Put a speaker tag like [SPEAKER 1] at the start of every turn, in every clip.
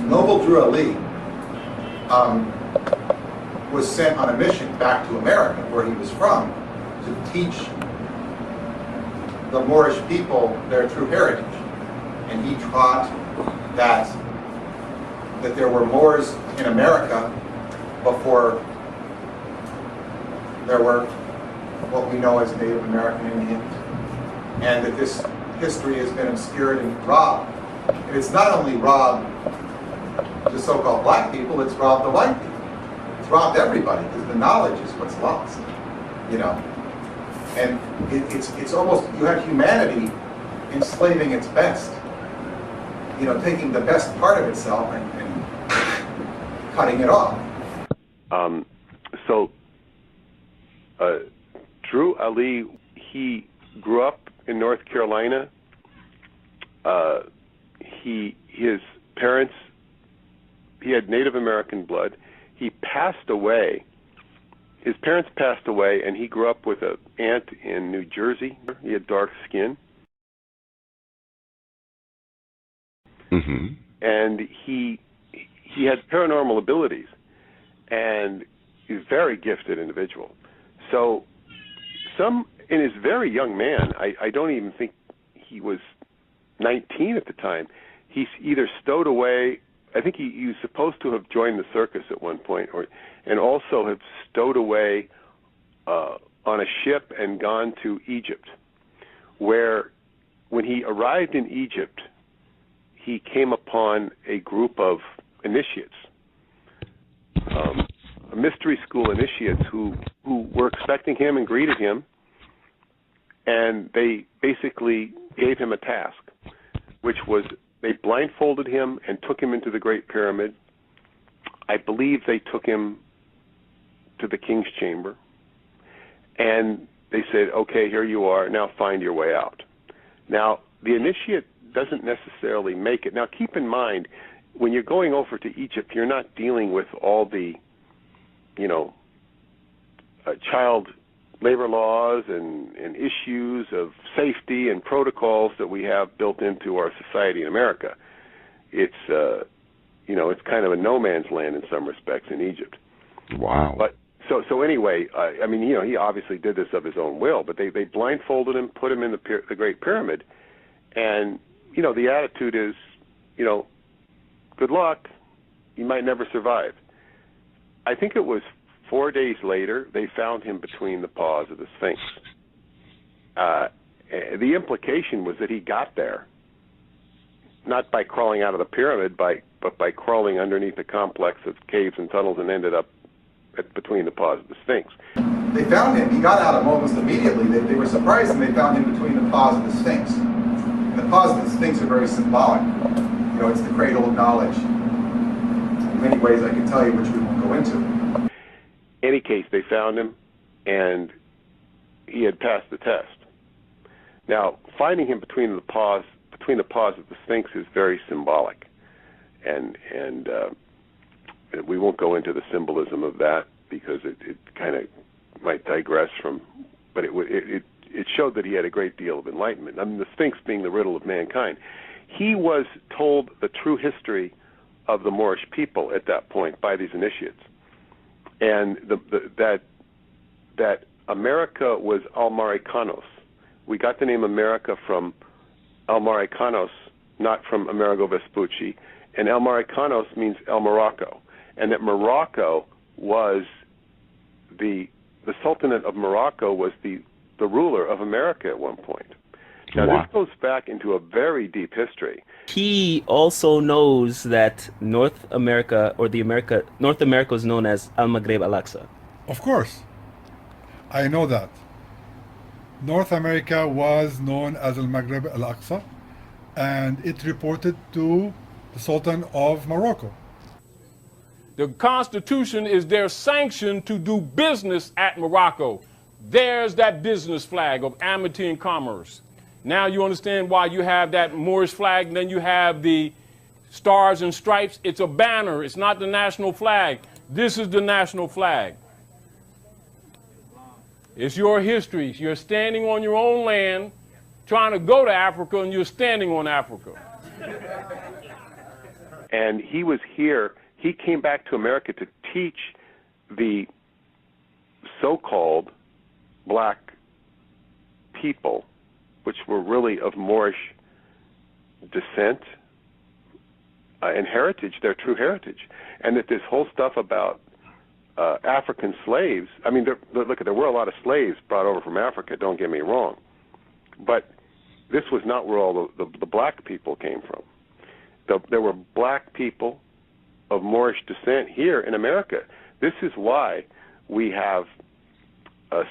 [SPEAKER 1] Noble Drew Ali was sent on a mission back to America, where he was from, to teach the Moorish people their true heritage. And he taught that there were Moors in America before there were what we know as Native American Indians, and that this history has been obscured and robbed. And it's not only robbed the so-called black people, it's robbed the white people. It's robbed everybody, because the knowledge is what's lost, you know. And it's almost, you have humanity enslaving its best, you know, taking the best part of itself and cutting it off.
[SPEAKER 2] Drew Ali, he grew up in North Carolina. His parents, he had Native American blood. He passed away. His parents passed away, and he grew up with an aunt in New Jersey. He had dark skin.
[SPEAKER 3] Mm-hmm.
[SPEAKER 2] And he had paranormal abilities, and he's a very gifted individual. So in his very young man, I don't even think he was 19 at the time, he's either stowed away, I think he was supposed to have joined the circus at one point, and also have stowed away on a ship and gone to Egypt, where when he arrived in Egypt, he came upon a group of initiates, mystery school initiates who were expecting him and greeted him, and they basically gave him a task, which was they blindfolded him and took him into the Great Pyramid. I believe they took him to the king's chamber, and they said, okay, here you are, now find your way out. Now, the initiate doesn't necessarily make it. Now, keep in mind, when you're going over to Egypt, you're not dealing with all the, child labor laws and issues of safety and protocols that we have built into our society in America. It's, it's kind of a no man's land in some respects in Egypt.
[SPEAKER 3] Wow.
[SPEAKER 2] But so anyway, he obviously did this of his own will, but they blindfolded him, put him in the Great Pyramid, and, the attitude is, good luck, you might never survive. I think it was 4 days later, they found him between the paws of the Sphinx. The implication was that he got there, not by crawling out of the pyramid, but by crawling underneath a complex of caves and tunnels and ended up between the paws of the Sphinx.
[SPEAKER 1] They found him. He got out almost immediately. They were surprised, and they found him between the paws of the Sphinx. And the paws of the Sphinx are very symbolic. It's the cradle of knowledge. In many ways, I can tell you, which we won't go into.
[SPEAKER 2] Any case, they found him, and he had passed the test. Now, finding him between the paws of the Sphinx is very symbolic, and we won't go into the symbolism of that because it kind of might digress from. But it showed that he had a great deal of enlightenment. I mean, the Sphinx being the riddle of mankind. He was told the true history of the Moorish people at that point by these initiates. And that America was Almaricanos. We got the name America from Almaricanos, not from Amerigo Vespucci. And Almaricanos means El Morocco. And that Morocco was the Sultanate of Morocco was the ruler of America at one point. Now, wow. This goes back into a very deep history.
[SPEAKER 4] He also knows that North America is known as Al-Maghreb Al-Aqsa.
[SPEAKER 5] Of course. I know that. North America was known as Al-Maghreb Al-Aqsa, and it reported to the Sultan of Morocco.
[SPEAKER 6] The Constitution is their sanction to do business at Morocco. There's that business flag of amity and commerce. Now you understand why you have that Moorish flag, and then you have the stars and stripes. It's a banner. It's not the national flag. This is the national flag. It's your history. You're standing on your own land, trying to go to Africa, and you're standing on Africa.
[SPEAKER 2] And he was here. He came back to America to teach the so-called black people, which were really of Moorish descent and heritage, their true heritage, and that this whole stuff about African slaves, I mean, look, there were a lot of slaves brought over from Africa, don't get me wrong, but this was not where all the black people came from. There were black people of Moorish descent here in America. This is why we have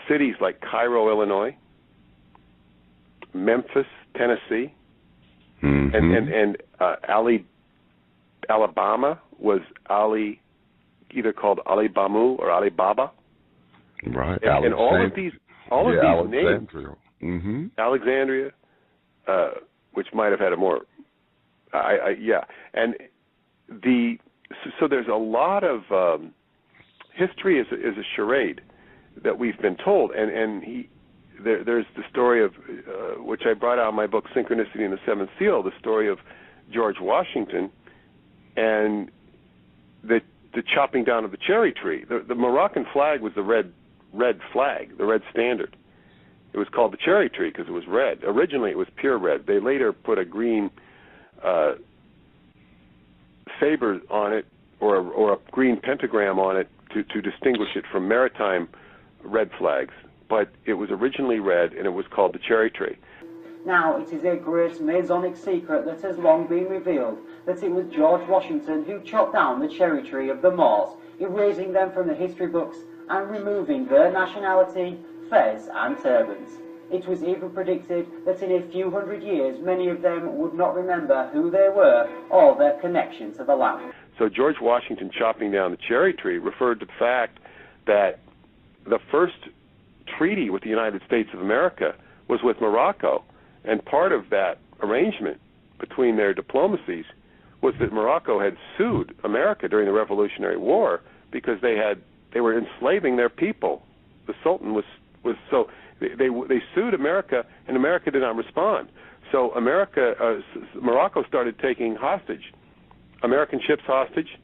[SPEAKER 2] cities like Cairo, Illinois, Memphis, Tennessee, and Alabama was either called Ali Bamu or Ali Baba.
[SPEAKER 3] Right.
[SPEAKER 2] And all of these names, Alexandria, which might have had a more, and so there's a lot of history is a charade that we've been told, and there's the story of which I brought out in my book Synchronicity and the Seventh Seal, the story of George Washington and the chopping down of the cherry tree. The Moroccan flag was the red flag, the red standard. It was called the cherry tree because it was red. Originally it was pure red. They later put a green saber on it, or a green pentagram on it to distinguish it from maritime red flags. But it was originally red, and it was called the cherry tree.
[SPEAKER 7] Now, it is a great Masonic secret that has long been revealed that it was George Washington who chopped down the cherry tree of the Moors, erasing them from the history books and removing their nationality, fez and turbans. It was even predicted that in a few hundred years, many of them would not remember who they were or their connection to the land.
[SPEAKER 2] So George Washington chopping down the cherry tree referred to the fact that the first treaty with the United States of America was with Morocco, and part of that arrangement between their diplomacies was that Morocco had sued America during the Revolutionary War because they were enslaving their people. The Sultan was so they sued America, and America did not respond. So Morocco started taking hostage American ships hostage,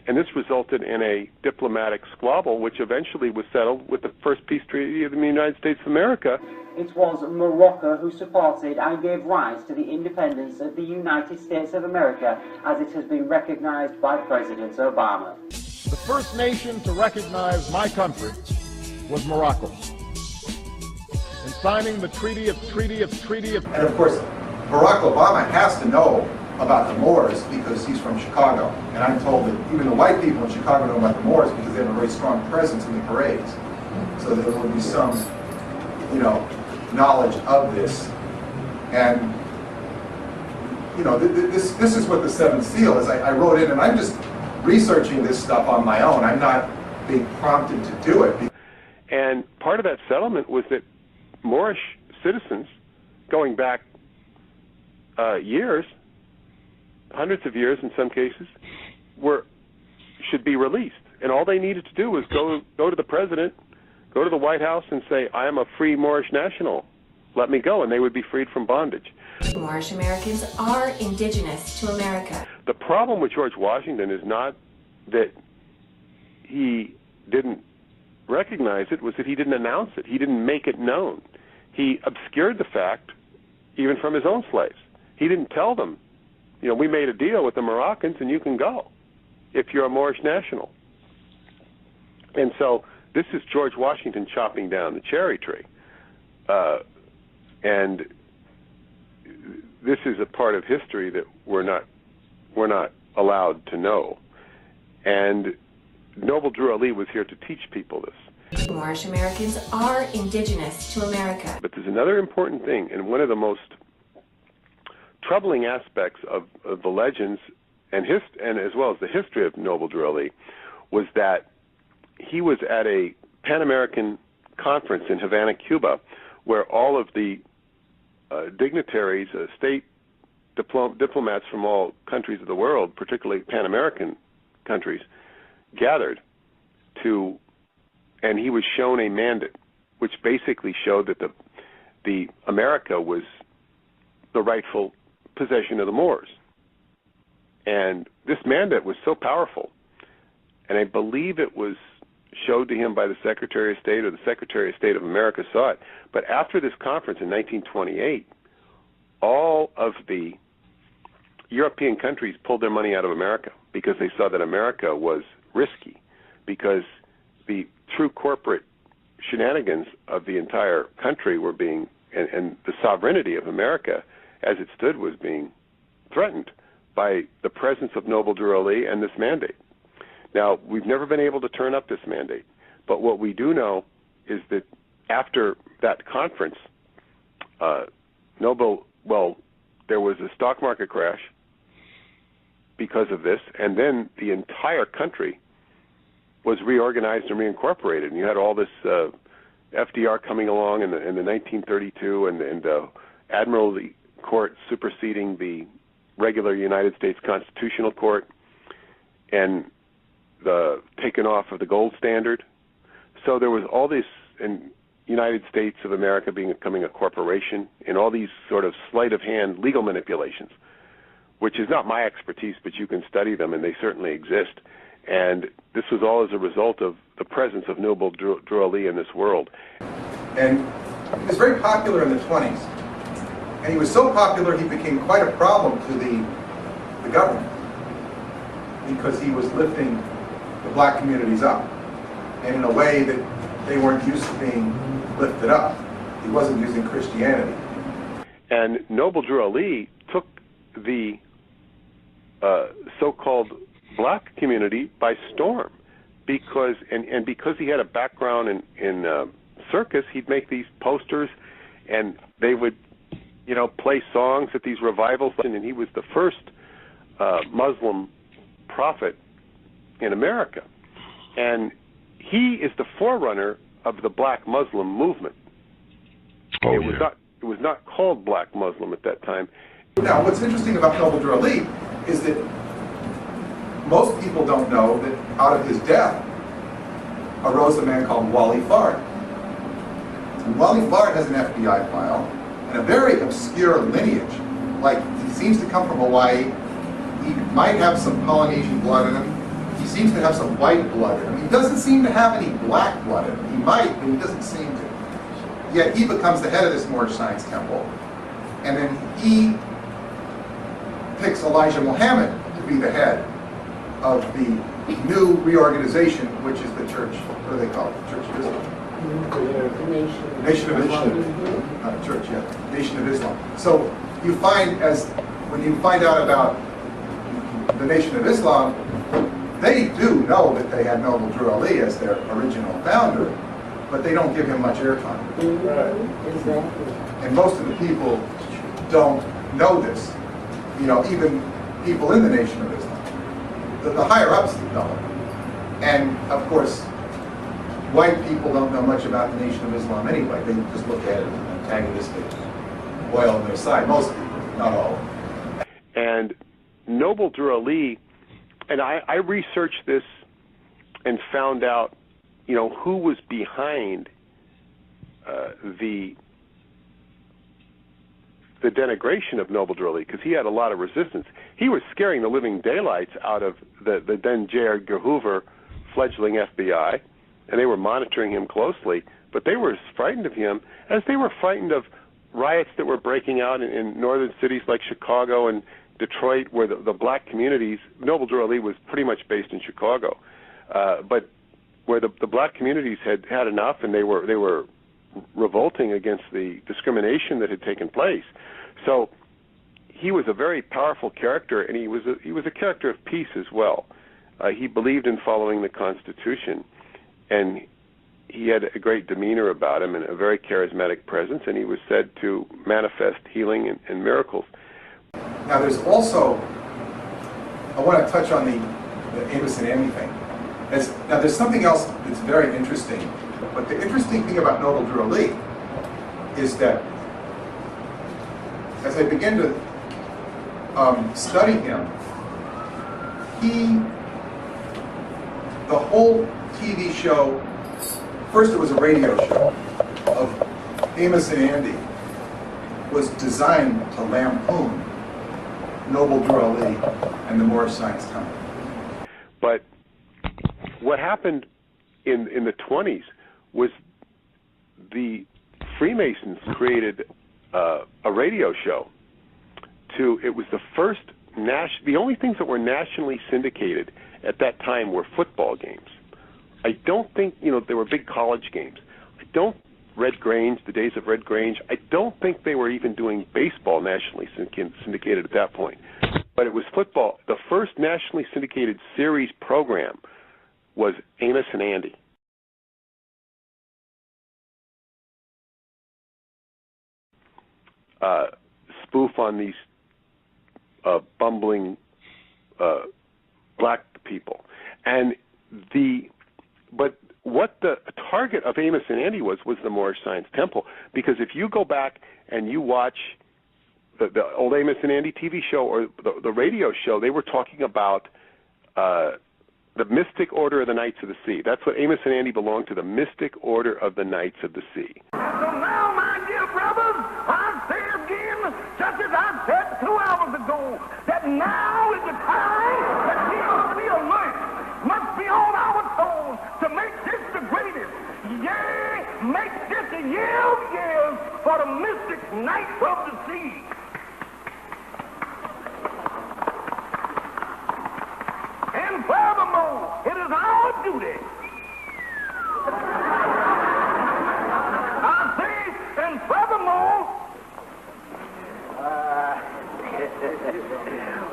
[SPEAKER 2] and this resulted in a diplomatic squabble, which eventually was settled with the first peace treaty of the United States of America.
[SPEAKER 7] It was Morocco who supported and gave rise to the independence of the United States of America, as it has been recognized by President Obama.
[SPEAKER 8] The first nation to recognize my country was Morocco. In signing the treaty of...
[SPEAKER 1] And of course, Barack Obama has to know about the Moors because he's from Chicago. And I'm told that even the white people in Chicago know about the Moors because they have a very strong presence in the parades. So there will be some, knowledge of this. And, this is what the Seventh Seal is. I wrote it, and I'm just researching this stuff on my own. I'm not being prompted to do it.
[SPEAKER 2] And part of that settlement was that Moorish citizens, going back years, hundreds of years in some cases, should be released. And all they needed to do was go to the president, go to the White House and say, I am a free Moorish national. Let me go, and they would be freed from bondage.
[SPEAKER 9] Moorish Americans are indigenous to America.
[SPEAKER 2] The problem with George Washington is not that he didn't recognize it, was that he didn't announce it. He didn't make it known. He obscured the fact, even from his own slaves. He didn't tell them, we made a deal with the Moroccans and you can go if you're a Moorish national. And so this is George Washington chopping down the cherry tree. And this is a part of history that we're not allowed to know. And Noble Drew Ali was here to teach people this.
[SPEAKER 9] Moorish Americans are indigenous to America.
[SPEAKER 2] But there's another important thing, and one of the most troubling aspects of the legends and as well as the history of Noble Drew Ali was that he was at a Pan-American conference in Havanna, Cuba, where all of the dignitaries, state diplomats from all countries of the world, particularly Pan-American countries, gathered and he was shown a mandate, which basically showed that the America was the rightful possession of the Moors. And this mandate was so powerful, and I believe it was showed to him by the Secretary of State, or the Secretary of State of America saw it. But after this conference in 1928, all of the European countries pulled their money out of America because they saw that America was risky, because the true corporate shenanigans of the entire country were being, and the sovereignty of America as it stood was being threatened by the presence of Noble Drew Ali and this mandate. Now, we've never been able to turn up this mandate, but what we do know is that after that conference, there was a stock market crash because of this, and then the entire country was reorganized and reincorporated, and you had all this FDR coming along in the 1932, and the Admiralty Court superseding the regular United States Constitutional Court, and the taken off of the gold standard. So there was all this in United States of America becoming a corporation, and all these sort of sleight of hand legal manipulations, which is not my expertise, but you can study them, and they certainly exist. And this was all as a result of the presence of Noble Drew Ali in this world.
[SPEAKER 1] And he was very popular in the 20s. And he was so popular he became quite a problem to the government, because he was lifting the black communities up, and in a way that they weren't used to being lifted up. He wasn't using Christianity.
[SPEAKER 2] And Noble Drew Ali took the so-called black community by storm, because because he had a background in circus, he'd make these posters, and they would, play songs at these revivals, and he was the first Muslim prophet in America, and he is the forerunner of the Black Muslim movement. It was not called Black Muslim at that time.
[SPEAKER 1] Now, what's interesting about Noble Drew Ali is that most people don't know that out of his death arose a man called Wally Fard. And Wally Fard has an FBI file and a very obscure lineage. Like, he seems to come from Hawaii. He might have some Polynesian blood in him. He seems to have some white blood in him. He doesn't seem to have any black blood in him. He might, but he doesn't seem to. Yet he becomes the head of this Moorish Science Temple. And then he picks Elijah Muhammad to be the head of the new reorganization, which is the church, what do they call it? Church of Islam? Nation of Islam. Not a church yet. Nation of Islam. So you find, when you find out about the Nation of Islam, they do know that they had Noble Drew Ali as their original founder, but they don't give him much airtime.
[SPEAKER 10] Exactly.
[SPEAKER 1] And most of the people don't know this. Even people in the Nation of Islam. The higher-ups don't. And, of course, white people don't know much about the Nation of Islam anyway. They just look at it as antagonistic, oil on their side. Most people, not all.
[SPEAKER 2] And Noble Drew Ali, and I researched this and found out, who was behind the denigration of Noble Drew Ali, because he had a lot of resistance. He was scaring the living daylights out of the then J. Edgar Hoover fledgling FBI, and they were monitoring him closely, but they were as frightened of him as they were frightened of riots that were breaking out in northern cities like Chicago and Detroit, where the black communities, Noble Drew Ali was pretty much based in Chicago, but where the black communities had enough, and they were revolting against the discrimination that had taken place. So he was a very powerful character, and he was a character of peace as well. He believed in following the Constitution, and he had a great demeanor about him and a very charismatic presence, and he was said to manifest healing and miracles.
[SPEAKER 1] Now there's also, I want to touch on the Amos and Andy thing. Now there's something else that's very interesting, but the interesting thing about Noble Drew Ali is that as I begin to study him, the whole TV show, first it was a radio show of Amos and Andy, was designed to lampoon Noble Drew Ali and and the Moorish Science Temple.
[SPEAKER 2] But what happened in the 20s was the Freemasons created a radio show. It was the first the only things that were nationally syndicated at that time were football games. I don't think, there were big college games. Red Grange, the days of Red Grange, I don't think they were even doing baseball nationally syndicated at that point. But it was football. The first nationally syndicated series program was Amos and Andy. Spoof on these bumbling black people. But what the target of Amos and Andy was the Moorish Science Temple, because if you go back and you watch the old Amos and Andy TV show or the radio show, they were talking about the mystic order of the Knights of the Sea. That's what Amos and Andy belonged to, the mystic order of the Knights of the Sea.
[SPEAKER 11] So now, my dear brothers, I say again, just as I said 2 hours ago, that now is the time that we must be alert, must be on our toes to make this the greatest. Yea, make this a year of years for the mystic Knights of the Sea. And furthermore, it is our duty. I say, and furthermore,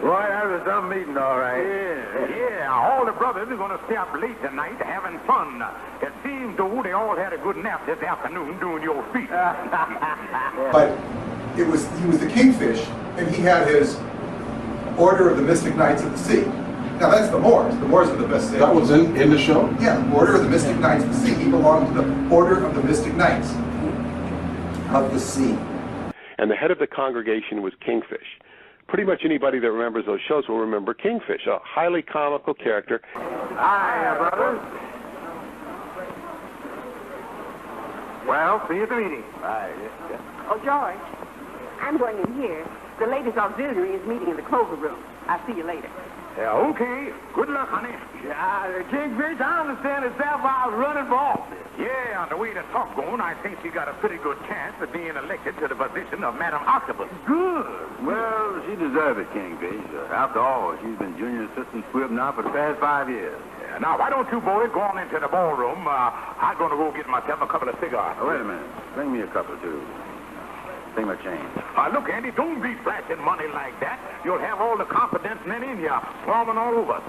[SPEAKER 12] Boy, that was some meeting, all right. Yeah, all the brothers are going to stay up late tonight having fun. It seems, though, they all had a good nap this afternoon doing your feet.
[SPEAKER 1] But he was the kingfish, and he had his Order of the Mystic Knights of the Sea. Now, that's the Moors. The Moors are the best sailors.
[SPEAKER 13] That was in the show?
[SPEAKER 1] Yeah, Order of the Mystic Knights of the Sea. He belonged to the Order of the Mystic Knights of the Sea.
[SPEAKER 2] And the head of the congregation was Kingfish. Pretty much anybody that remembers those shows will remember Kingfish, a highly comical character.
[SPEAKER 12] Hi, brothers. Well, see you at the meeting. Bye.
[SPEAKER 14] Oh, George, I'm going in here. The ladies' auxiliary is meeting in the clover room. I'll see you later.
[SPEAKER 12] Yeah, okay. Good luck, honey. Yeah, Kingfish, I understand it's that why I was running for office. Yeah, on the way the talk going, I think she got a pretty good chance of being elected to the position of Madam Octopus. Good.
[SPEAKER 15] Well, she deserves it, Kingfish. After all, she's been junior assistant squib now for the past 5 years.
[SPEAKER 12] Yeah, now, why don't you boys go on into the ballroom? I'm going to go get myself a couple of cigars.
[SPEAKER 15] Oh, wait a minute. Bring me a couple, too. Bring my change.
[SPEAKER 12] Look, Andy, don't be flashing money like that. You'll have all the confidence men in here swarming all over us.